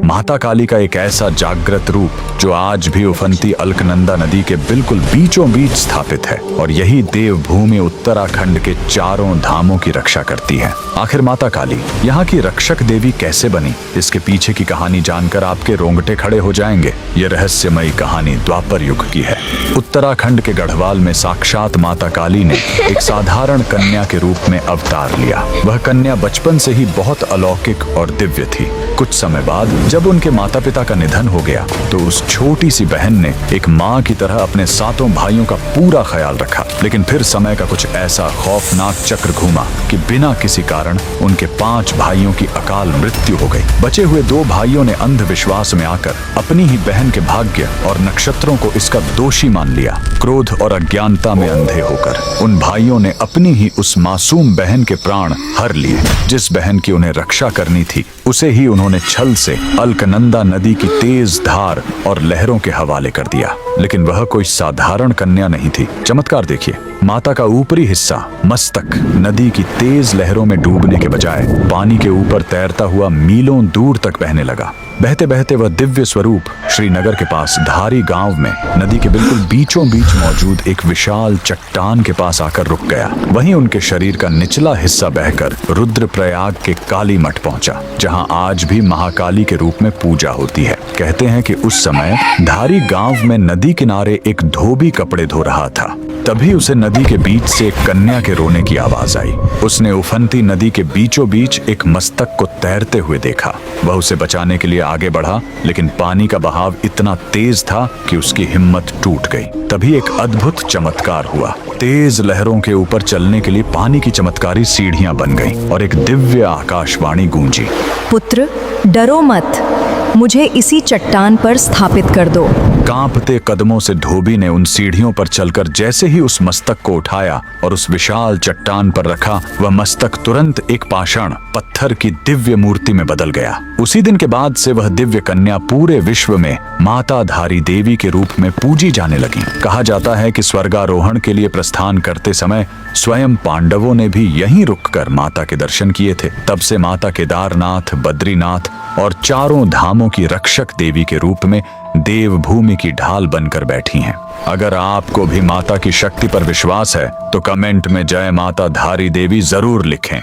माता काली का एक ऐसा जागृत रूप जो आज भी उफनती अलकनंदा नदी के बिल्कुल बीचों बीच स्थापित है, और यही देवभूमि उत्तराखंड के चारों धामों की रक्षा करती है। आखिर माता काली यहाँ की रक्षक देवी कैसे बनी, इसके पीछे की कहानी जानकर आपके रोंगटे खड़े हो जाएंगे। ये रहस्यमयी कहानी द्वापर युग की है। उत्तराखंड के गढ़वाल में साक्षात माता काली ने एक साधारण कन्या के रूप में अवतार लिया। वह कन्या बचपन से ही बहुत अलौकिक और दिव्य थी। कुछ समय बाद जब उनके माता पिता का निधन हो गया तो उस छोटी सी बहन ने एक माँ की तरह अपने 7 भाइयों का पूरा ख्याल रखा। लेकिन फिर समय का कुछ ऐसा खौफनाक चक्र घूमा कि बिना किसी कारण उनके 5 भाइयों की अकाल मृत्यु हो गई। बचे हुए 2 भाइयों ने अंधविश्वास में आकर अपनी ही बहन के भाग्य और नक्षत्रों को इसका दोषी मान लिया। क्रोध और अज्ञानता में अंधे होकर उन भाइयों ने अपनी ही उस मासूम बहन के प्राण हर लिए। जिस बहन की उन्हें रक्षा करनी थी उसे ही उन्होंने छल से अलकनंदा नदी की तेज धार और लहरों के हवाले कर दिया। लेकिन वह कोई साधारण कन्या नहीं थी। चमत्कार देखिए, माता का ऊपरी हिस्सा मस्तक नदी की तेज लहरों में डूबने के बजाय पानी के ऊपर तैरता हुआ मीलों दूर तक बहने लगा। बहते बहते वह दिव्य स्वरूप श्रीनगर के पास धारी गांव में नदी के बिल्कुल बीचों बीच मौजूद एक विशाल चट्टान के पास आकर रुक गया। वहीं उनके शरीर का निचला हिस्सा बहकर रुद्रप्रयाग के काली मठ पहुंचा, जहां आज भी महाकाली के रूप में पूजा होती है। कहते हैं कि उस समय धारी गांव में नदी किनारे एक धोबी कपड़े धो रहा था। तभी उसे नदी के बीच से एक कन्या के रोने की आवाज आई। उसने उफनती नदी के बीचों बीच एक मस्तक को तैरते हुए देखा। वह उसे बचाने के लिए आगे बढ़ा, लेकिन पानी का बहाव इतना तेज था कि उसकी हिम्मत टूट गई। तभी एक अद्भुत चमत्कार हुआ। तेज लहरों के ऊपर चलने के लिए पानी की चमत्कारी सीढ़ियां बन गईं और एक दिव्य आकाशवाणी गूंजी। पुत्र, डरो मत, मुझे इसी चट्टान पर स्थापित कर दो। कांपते कदमों से धोबी ने उन सीढ़ियों पर चलकर जैसे ही उस मस्तक को उठाया और उस विशाल चट्टान पर रखा, वह मस्तक तुरंत एक पाषाण पत्थर की दिव्य मूर्ति में बदल गया। उसी दिन के बाद से वह दिव्य कन्या पूरे विश्व में माता धारी देवी के रूप में पूजी जाने लगी। कहा जाता है कि स्वर्गारोहण के लिए प्रस्थान करते समय स्वयं पांडवों ने भी यहीं रुककर माता के दर्शन किए थे। तब से माता केदारनाथ, बद्रीनाथ और चारों धामों की रक्षक देवी के रूप में देवभूमि की ढाल बनकर बैठी हैं। अगर आपको भी माता की शक्ति पर विश्वास है तो कमेंट में जय माता धारी देवी जरूर लिखें।